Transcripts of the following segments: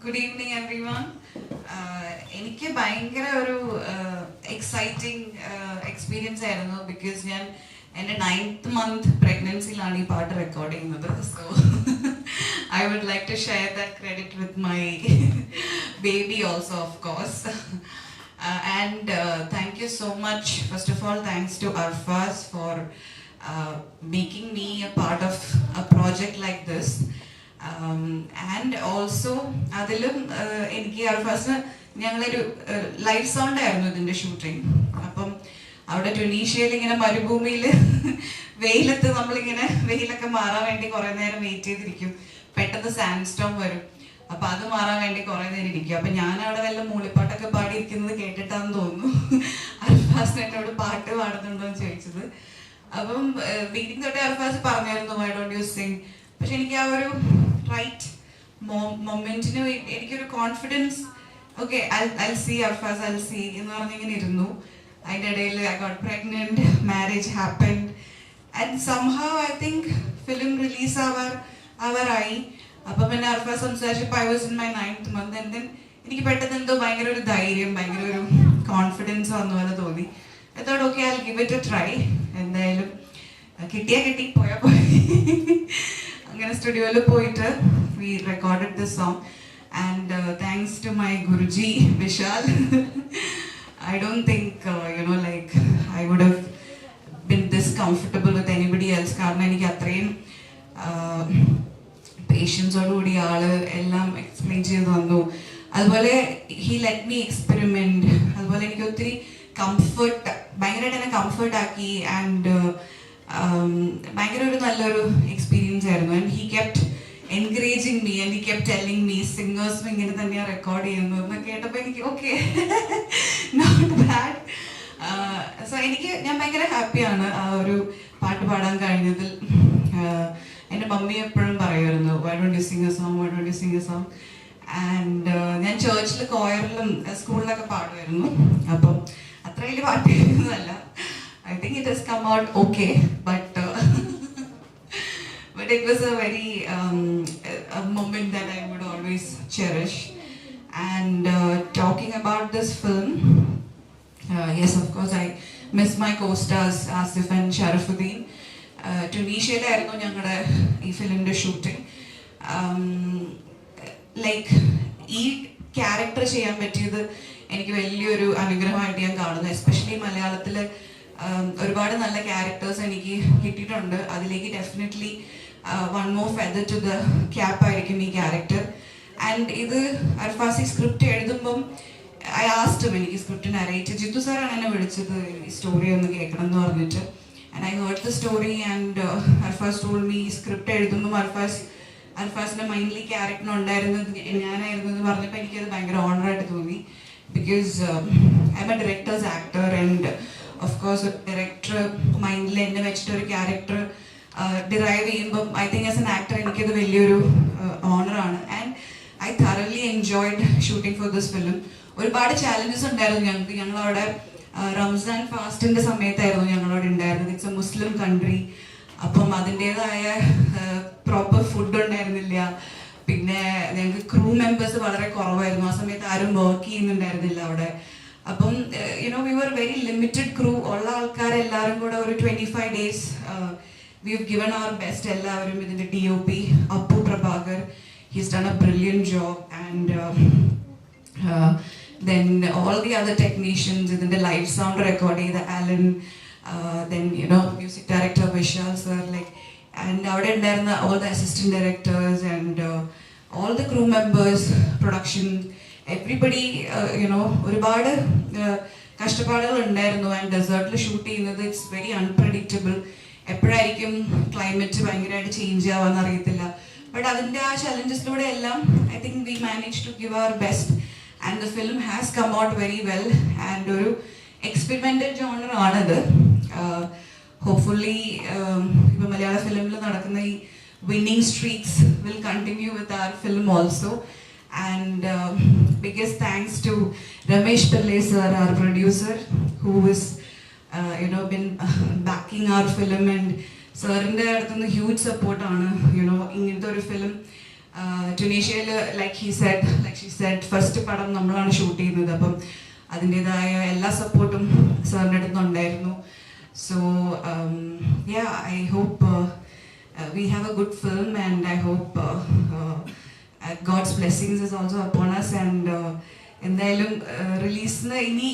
Good evening, everyone. എനിക്ക് ഭയങ്കര ഒരു എക്സൈറ്റിംഗ് എക്സ്പീരിയൻസ് ആയിരുന്നു ബിക്കോസ് ഞാൻ എൻ്റെ 9th month പ്രഗ്നൻസിയിലാണ് ഈ പാട്ട് റെക്കോർഡ് ചെയ്യുന്നത്. So I would like to share that credit with my baby also, of course. And thank you so much. First of all, thanks to Arfaz for making me a part of a project like this. And also അതിലും എനിക്ക് അർഫാസിന് ഞങ്ങളൊരു live sound ആയിരുന്നു ഇതിൻ്റെ shooting. അപ്പം അവിടെ ട്യൂണീഷ്യയിൽ ഇങ്ങനെ മരുഭൂമിയിൽ വെയിലത്ത് നമ്മളിങ്ങനെ വെയിലൊക്കെ മാറാൻ വേണ്ടി കുറേ നേരം വെയിറ്റ് ചെയ്തിരിക്കും. പെട്ടെന്ന് സാൻഡ് സ്റ്റോം വരും. അപ്പം അത് മാറാൻ വേണ്ടി കുറേ നേരം ഇരിക്കും. അപ്പം ഞാൻ അവിടെ വല്ല മൂളിപ്പാട്ടൊക്കെ പാടിയിരിക്കുന്നത് കേട്ടിട്ടാന്ന് തോന്നുന്നു അർഫാസിന് എന്നോട് പാട്ട് പാടുന്നുണ്ടോ എന്ന് ചോദിച്ചത്. അപ്പം ബീറ്റിംഗ് തൊട്ടേ അർഫാസ് പറഞ്ഞായിരുന്നു വൈ ഡോണ്ട് യു സിംഗ്. പക്ഷെ എനിക്ക് ആ ഒരു റൈറ്റ് മൊമെന്റിന് എനിക്കൊരു confidence, okay I see Arfaz, I see എന്ന് പറഞ്ഞിങ്ങനെ ഇരുന്നു. അതിൻ്റെ ഇടയിൽ I got pregnant, marriage happened and somehow I think film release ആവാറായി. അപ്പം പിന്നെ അർഫാസ് സംസാരിച്ചപ്പോൾ I was in my 9th month and then എനിക്ക് പെട്ടെന്ന് എന്തോ ഭയങ്കര ഒരു ധൈര്യം, ഭയങ്കര ഒരു കോൺഫിഡൻസ് വന്ന പോലെ തോന്നി. I thought okay I give it a try. എന്തായാലും കിട്ടി, പോയാൽ പോയി. അങ്ങനെ സ്റ്റുഡിയോയിൽ പോയിട്ട് we recorded this song and thanks to my Guruji Vishal. I don't think like I would have been this comfortable with anybody else. കാരണം എനിക്ക് അത്രയും പേഷ്യൻസോടുകൂടി ആള് എല്ലാം എക്സ്പ്ലെയിൻ ചെയ്ത് തന്നു. അതുപോലെ ഹി ലെറ്റ് മീ എക്സ്പെരിമെന്റ്. അതുപോലെ എനിക്ക് ഒത്തിരി കംഫർട്ട്, ഭയങ്കരമായിട്ട് എന്നെ കംഫർട്ട് ആക്കി ആൻഡ് ഭയങ്കര ഒരു നല്ലൊരു എക്സ്പീരിയൻസ് ആയിരുന്നു. And he kept encouraging me and he kept telling me സിംഗേഴ്സും ഇങ്ങനെ തന്നെയാണ് റെക്കോർഡ് ചെയ്യുന്നത് എന്നൊക്കെ കേട്ടപ്പോൾ എനിക്ക് ഓക്കെ, നോട്ട് ബാഡ്. സോ ഞാൻ ഭയങ്കര ഹാപ്പിയാണ് ആ ഒരു പാട്ട് പാടാൻ കഴിഞ്ഞതിൽ. എൻ്റെ മമ്മി എപ്പോഴും പറയുമായിരുന്നു why don't you sing a song, why don't you sing a song. And ഞാൻ ചേർച്ചിൽ കോയറിലും സ്കൂളിലൊക്കെ പാടുമായിരുന്നു. അപ്പം അത്ര വലിയ പാട്ട് ചെയ്യുന്നതല്ല. I think it has come out okay, but it was a very a moment that I would always cherish. And talking about this film, yes, of course, I miss my co-stars Asif and Sharafuddin. Tunisia-ലായിരുന്നു ഞങ്ങളുടെ ഈ ഫിലിമിൻ്റെ shooting. Like ഈ character ചെയ്യാൻ പറ്റിയത് എനിക്ക് വലിയൊരു അനുഗ്രഹമായിട്ട് ഞാൻ കാണുന്നു. Especially മലയാളത്തിൽ ഒരുപാട് നല്ല ക്യാരക്ടേഴ്സ് എനിക്ക് കിട്ടിയിട്ടുണ്ട്. അതിലേക്ക് definitely one more feather to the cap ആയിരിക്കും ഈ ക്യാരക്ടർ. ആൻഡ് ഇത് അർഫാസി സ്ക്രിപ്റ്റ് എഴുതുമ്പം ഐ ആസ്റ്റും എനിക്ക് സ്ക്രിപ്റ്റ് നരേറ്റ് ജിത്തു സാറാണ് എന്നെ വിളിച്ചത് ഈ സ്റ്റോറി ഒന്ന് കേൾക്കണം എന്ന് പറഞ്ഞിട്ട്. And I heard the story and Arfaz told me ഈ സ്ക്രിപ്റ്റ് എഴുതുമ്പം അർഫാസിൻ്റെ മൈൻഡിൽ ക്യാരക്ടർ ഉണ്ടായിരുന്നത് ഞാനായിരുന്നു എന്ന് പറഞ്ഞപ്പോൾ എനിക്കത് ഭയങ്കര ഓണറായിട്ട് തോന്നി. Because I am a director's actor and of course ഒരു ഡയറക്ടർ മൈൻഡിൽ എന്നെ വെച്ചിട്ട് ഒരു ക്യാരക്ടർ ഡിറൈവ് ചെയ്യുമ്പം I think as an actor എനിക്കത് വലിയൊരു ഓണറാണ്. And I thoroughly enjoyed shooting for this film. ഒരുപാട് ചാലഞ്ചസ് ഉണ്ടായിരുന്നു ഞങ്ങളവിടെ റംസാൻ ഫാസ്റ്റിൻ്റെ സമയത്തായിരുന്നു ഞങ്ങളവിടെ ഉണ്ടായിരുന്നത്. It's a Muslim country. അപ്പം അതിൻ്റേതായ പ്രോപ്പർ ഫുഡ് ഉണ്ടായിരുന്നില്ല. പിന്നെ ഞങ്ങൾക്ക് ക്രൂ മെമ്പേഴ്സ് വളരെ കുറവായിരുന്നു. ആ സമയത്ത് ആരും വർക്ക് ചെയ്യുന്നുണ്ടായിരുന്നില്ല അവിടെ. അപ്പം we were very limited crew. ഉള്ള ആൾക്കാരെല്ലാവരും കൂടെ ഒരു 25 days we have given our best. എല്ലാവരും ഇതിൻ്റെ DOP Appu Prabhakar, he's done a brilliant job. And then all the other technicians, ഇതിൻ്റെ ലൈവ് സൗണ്ട് റെക്കോർഡ് ചെയ്ത Alan, then music director Vishal sir, like and അവിടെ ഉണ്ടായിരുന്ന all the assistant directors and all the crew members, production, everybody. ഒരുപാട് കഷ്ടപ്പാടുകൾ ഉണ്ടായിരുന്നു. And ഡെസേർട്ടിൽ shoot ചെയ്യുന്നത് it's very unpredictable. എപ്പോഴായിരിക്കും ക്ലൈമറ്റ് ഭയങ്കരമായിട്ട് ചേഞ്ച് ആവാന്ന് അറിയത്തില്ല. ബട്ട് അതിൻ്റെ ആ ചലഞ്ചസിലൂടെ എല്ലാം I think we manage to give our best and the film has come out very well. And ഒരു എക്സ്പെരിമെൻ്റൽ ജോണർ ആണിത്. ഹോപ്പ്ഫുള്ളി ഇപ്പോൾ മലയാള ഫിലിമിൽ നടക്കുന്ന ഈ winning streaks will continue with our film also. And biggest thanks to Ramesh Pillai sir, our producer, who has been backing our film. And സാറിൻ്റെ അടുത്തുനിന്ന് huge സപ്പോർട്ടാണ് ഇങ്ങനത്തെ ഒരു ഫിലിം ടുണീഷ്യയിൽ ലൈക്ക് ഷീ സെഡ് ഫസ്റ്റ് പടം നമ്മളാണ് ഷൂട്ട് ചെയ്യുന്നത്. അപ്പം അതിൻ്റെതായ എല്ലാ സപ്പോർട്ടും സാറിൻ്റെ അടുത്ത് ഉണ്ടായിരുന്നു. So I hope we have a good film, and I hope God's blessings is also upon us, and എന്തായാലും റിലീസിന് ഇനി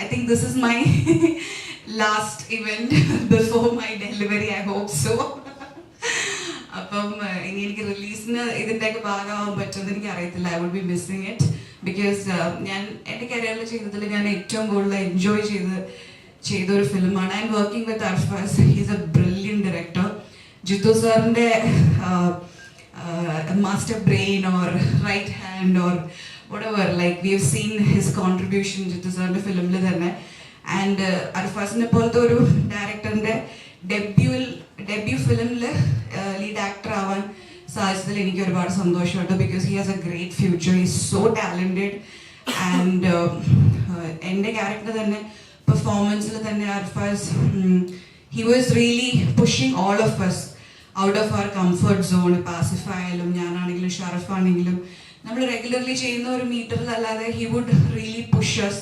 I think this is my last event before my delivery, I hope so. അപ്പം ഇനി എനിക്ക് റിലീസിന് ഇതിൻ്റെയൊക്കെ ഭാഗമാകാൻ പറ്റുമെന്ന് എനിക്ക് അറിയത്തില്ല. I would be missing it because ഞാൻ എൻ്റെ കരിയറിൽ ചെയ്തതിൽ ഞാൻ ഏറ്റവും കൂടുതൽ എൻജോയ് ചെയ്തൊരു ഫിലിമാണ്. And working with Arfaz, he's a brilliant director. Jithu സാറിൻ്റെ master brain or right hand or whatever, like we have seen his contribution Jithu സാറിൻ്റെ ഫിലിമിൽ തന്നെ. ആൻഡ് അർഫാസിനെ പോലത്തെ ഒരു ഡയറക്ടറിൻ്റെ ഡെബ്യൂ ഫിലിമിൽ ലീഡ് ആക്ടർ ആവാൻ സാധിച്ചതിൽ എനിക്ക് ഒരുപാട് സന്തോഷമുണ്ട്. Because he has a great future, he is so talented. And എൻ്റെ ക്യാരക്ടർ തന്നെ പെർഫോമൻസിൽ തന്നെ Arfaz he was really pushing all of us out of our comfort zone. പാസിഫ് ആയാലും ഞാനാണെങ്കിലും ഷറഫ് ആണെങ്കിലും നമ്മൾ റെഗുലർലി ചെയ്യുന്ന ഒരു മീറ്ററിലല്ലാതെ he would really push us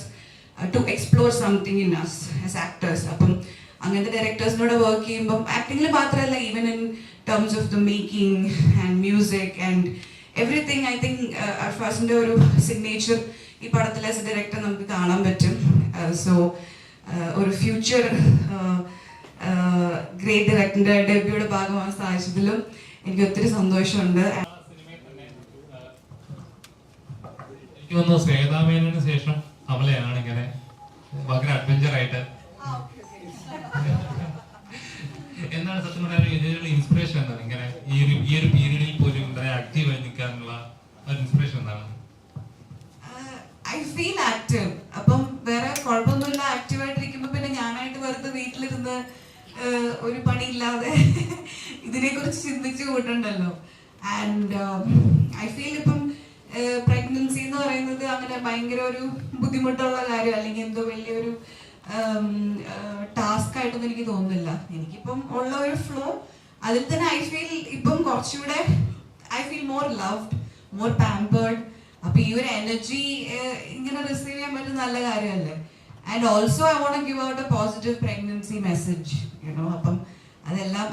to explore something in us as actors. അപ്പം അങ്ങനത്തെ ഡയറക്ടേഴ്സിനോട് വർക്ക് ചെയ്യുമ്പം ആക്ടിങ്ങിൽ മാത്രമല്ല, even in terms of the making and music and everything, I think അർഫാസിൻ്റെ ഒരു സിഗ്നേച്ചർ ഈ പടത്തിൽ ആസ് എ ഡയറക്ടർ നമുക്ക് കാണാൻ പറ്റും. സോ ഒരു ഫ്യൂച്ചർ ഗ്രേറ്റ് ഡയറക്ടറിന്റെ ഡെബ്യൂയുടെ ഭാഗമാകാൻ സാധിച്ചതിലും എനിക്ക് ഒത്തിരി സന്തോഷമുണ്ട്. എനിക്ക് തോന്നുന്നു ശ്വേതാമേനോന് ശേഷം അവളെയാണ് ഇങ്ങനെ ഭയങ്കര അഡ്വഞ്ചർ ആയിട്ട്. എന്താണ് സത്യം പറയാൻ ഇതിനുള്ള ഇൻസ്പിറേഷൻ എന്താണ്? ഇങ്ങനെ ഈ ഒരു പീരീഡിൽ പോലും ഇങ്ങനെ ആക്റ്റീവായി നിൽക്കാനുള്ള ഒരു ഇൻസ്പിറേഷൻ എന്താണ്? I feel active. അപ്പം വേറെ കുഴപ്പമൊന്നുമില്ല, ആക്റ്റീവായിട്ടിരിക്കുമ്പോൾ പിന്നെ ഞാനായിട്ട് വെറുതെ വീട്ടിലിരുന്ന് ഒരു പണിയില്ലാതെ ഇതിനെ കുറിച്ച് ചിന്തിച്ചു കൂട്ടണ്ടല്ലോ. ആൻഡ് ഐ ഫീൽ ഇപ്പം പ്രഗ്നൻസി എന്ന് പറയുന്നത് അങ്ങനെ ഭയങ്കര ഒരു ബുദ്ധിമുട്ടുള്ള കാര്യം അല്ലെങ്കിൽ എന്തോ വലിയൊരു ടാസ്ക് ആയിട്ടൊന്നും എനിക്ക് തോന്നുന്നില്ല. എനിക്കിപ്പം ഉള്ള ഒരു ഫ്ലോ അതിൽ തന്നെ ഐ ഫീൽ ഇപ്പം കുറച്ചുകൂടെ I feel more loved, more pampered. അപ്പൊ ഈ ഒരു എനർജി ഇങ്ങനെ റിസീവ് ചെയ്യാൻ പറ്റുന്ന നല്ല കാര്യമല്ലേ. And also I want to give out a positive pregnancy message, you know. അപ്പം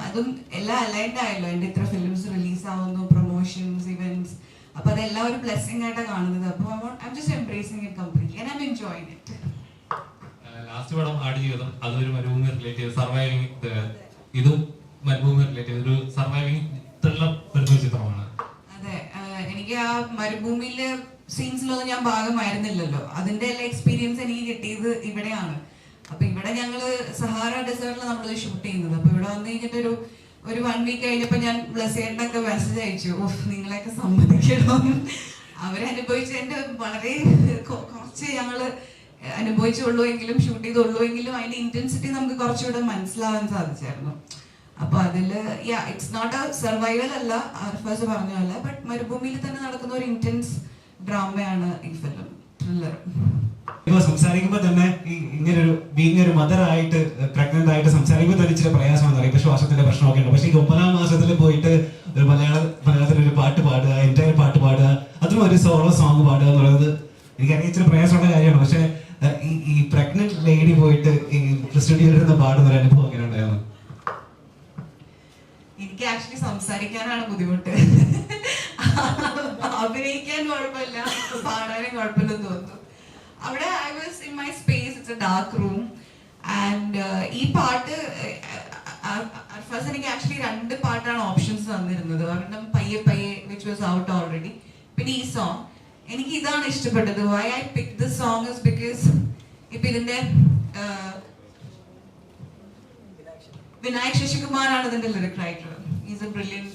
അതും എല്ലാം അലൈൻഡ് ആയല്ലോ. എൻ്റെ ഇത്ര ഫിലിംസ് റിലീസ് ആവുന്നു, പ്രൊമോഷൻസ്, ഇവന്റ്സ്. അപ്പൊ അതെല്ലാം ഒരു ബ്ലെസ്സിംഗ് ആയിട്ടാണ് കാണുന്നത്. അപ്പോൾ I am just embracing it completely and I am enjoying it. Last പടം ആടുജീവിതം, അതൊരു മരുഭൂമി റിലേറ്റീവ് സർവൈവിംഗ്, ഇതും മരുഭൂമി റിലേറ്റീവ് ഒരു സർവൈവിംഗ് ത്രില്ലർ വരുന്ന ചിത്രമാണ്. അതെ, എനിക്ക് ആ മരുഭൂമിയിലെ സീൻസിലൊന്നും ഞാൻ ഭാഗമായിരുന്നില്ലല്ലോ. അതിന്റെ എല്ലാ എക്സ്പീരിയൻസ് എനിക്ക് കിട്ടിയത് ഇവിടെയാണ്. അപ്പൊ ഇവിടെ ഞങ്ങള് സഹാറ ഡെസേർട്ടിൽ നമ്മളിത് ഷൂട്ട് ചെയ്യുന്നത്. അപ്പൊ ഇവിടെ വന്നു കഴിഞ്ഞിട്ട് ഒരു 1 വീക്ക് കഴിഞ്ഞപ്പോ ഞാൻ ബ്ലസ്സേട്ടനൊക്കെ മെസ്സേജ് അയച്ചു, നിങ്ങളെയൊക്കെ സമ്മതിക്കണം. അവരനുഭവിച്ച് എന്റെ വളരെ കുറച്ച് ഞങ്ങള് അനുഭവിച്ചുള്ളൂ എങ്കിലും ഷൂട്ട് ചെയ്തുള്ളൂ എങ്കിലും അതിന്റെ ഇന്റൻസിറ്റി നമുക്ക് കുറച്ചുകൂടെ മനസ്സിലാവാൻ സാധിച്ചായിരുന്നു. അപ്പൊ അതില് ഇറ്റ്സ് നോട്ട് എ സർവൈവൽ അല്ല, അർഫാസ് പറഞ്ഞ പോലെ, ബട്ട് മരുഭൂമിയിൽ തന്നെ നടക്കുന്ന ഒരു ഇന്റൻസ് ഡ്രാമയാണ് ഈ ഫിലിം, ത്രില്ലർ. ഇപ്പൊ സംസാരിക്കുമ്പോ തന്നെ ഇങ്ങനൊരു ബീങ് ഒരു മദർ ആയിട്ട് പ്രഗ്നന്റ് ആയിട്ട് സംസാരിക്കുമ്പോൾ തന്നെ ഇച്ചിരി പ്രയാസമാണെന്ന് പറയും. ഇപ്പൊ ശ്വാസത്തിന്റെ പ്രശ്നമൊക്കെ ഉണ്ട്. പക്ഷെ ഈ 9ാം മാസത്തിൽ പോയിട്ട് ഒരു മലയാളത്തിൽ ഒരു പാട്ട് പാടുക, എൻ്റെ പാട്ട് പാടുക, അതും ഒരു സോളോ സോങ് പാടുക എന്ന് പറയുന്നത് എനിക്കറിയാം ഇച്ചിരി പ്രയാസമുള്ള കാര്യമാണ്. പക്ഷെ ഈ പ്രഗ്നന്റ് ലേഡി പോയിട്ട് ഈ സ്റ്റുഡിയോയിൽ നിന്ന് പാടുന്ന ഒരു അനുഭവം എങ്ങനെ ഉണ്ടായിരുന്നു? എനിക്ക് ആക്ച്വലി സംസാരിക്കാനാണ് ബുദ്ധിമുട്ട്. അഭിനയിക്കാൻ കുഴപ്പമില്ല, പാടാനും കുഴപ്പമില്ലെന്ന് തോന്നുന്നു. അവിടെ I was in my space, it's A dark room. And ഈ പാട്ട് അർഫാസ് എനിക്ക് ആക്ച്വലി 2 പാട്ടാണ് ഓപ്ഷൻസ് തന്നിരുന്നത്. ഒരെണ്ണം പയ്യെ പയ്യെ വിച്ച് വാസ് ഔട്ട് ഓൾറെഡി, പിന്നെ ഈ സോങ്. എനിക്ക് ഇതാണ് ഇഷ്ടപ്പെട്ടത്. Why I pick this song is because ഇപ്പൊ ഇതിന്റെ വിനായക് ശശികുമാറാണ് ഇതിന്റെ lyric writer. Is a brilliant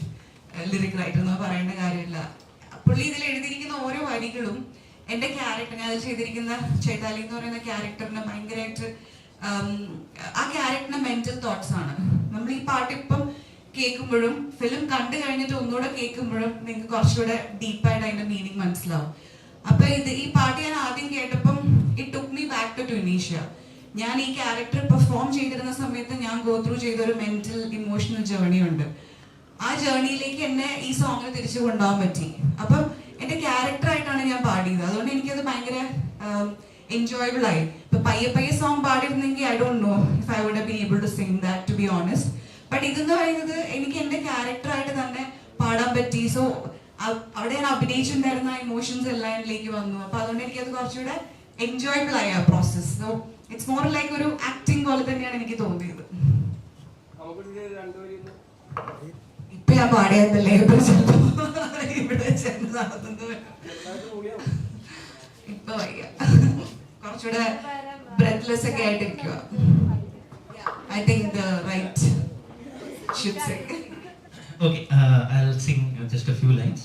lyric writer എന്ന് പറയേണ്ട കാര്യമില്ല. പുള്ളി ഇതിൽ എഴുതിയിരിക്കുന്ന ഓരോ വരികളും എൻ്റെ ക്യാരക്ടർ, ഞാൻ അതിൽ ചെയ്തിരിക്കുന്ന ചൈതാലി എന്ന് പറയുന്ന ക്യാരക്ടറിന് ഭയങ്കരമായിട്ട് ആ ക്യാരക്ടറിന്റെ മെന്റൽ തോട്ട്സ് ആണ്. നമ്മൾ ഈ പാട്ട് ഇപ്പം കേൾക്കുമ്പോഴും ഫിലിം കണ്ടു കഴിഞ്ഞിട്ട് ഒന്നുകൂടെ കേൾക്കുമ്പോഴും നിങ്ങൾക്ക് കുറച്ചുകൂടെ ഡീപ്പായിട്ട് അതിന്റെ മീനിങ് മനസ്സിലാവും. അപ്പൊ ഈ പാട്ട് ഞാൻ ആദ്യം കേട്ടപ്പം it took me back to Tunisia. ഞാൻ ഈ ക്യാരക്ടർ പെർഫോം ചെയ്തിരുന്ന സമയത്ത് ഞാൻ ഗോ ത്രൂ ചെയ്ത ഒരു മെന്റൽ ഇമോഷണൽ ജേർണി ഉണ്ട്. ആ ജേർണിയിലേക്ക് എന്നെ ഈ സോങ്ങിൽ തിരിച്ചു കൊണ്ടുപോകാൻ പറ്റി. അപ്പം എന്റെ ക്യാരക്ടറായിട്ടാണ് ഞാൻ പാടിയത്. അതുകൊണ്ട് എനിക്കത് ഭയങ്കര എൻജോയബിൾ ആയി. ഇപ്പൊ പയ്യെ പയ്യെ സോങ് പാടിയിരുന്നെങ്കിൽ I don't know if I would be able to sing that, to be honest. But ഇതെന്ന് പറയുന്നത് എനിക്ക് എന്റെ ക്യാരക്ടറായിട്ട് തന്നെ പാടാൻ പറ്റി. സോ അവിടെ ഞാൻ അഭിനയിച്ചിട്ടുണ്ടായിരുന്ന ഇമോഷൻസ് എല്ലാം എന്നിലേക്ക് വന്നു. അപ്പൊ അതുകൊണ്ട് എനിക്കത് കുറച്ചുകൂടെ എൻജോയബിൾ ആയി ആ process. So it's more like ഒരു ആക്ടിങ് പോലെ തന്നെയാണ് എനിക്ക് തോന്നിയത്. ഇപ്പൊ ഞാൻ പാടിയതല്ലേ ഇവിടെ ചെന്ന് നടത്തുന്നത്. ഇപ്പൊ വയ്യ, കുറച്ചുകൂടെ ബ്രെത്ത്ലെസ് ഒക്കെ ആയിട്ടിരിക്കുക. I think the right should say. Okay, I'll sing just a few lines.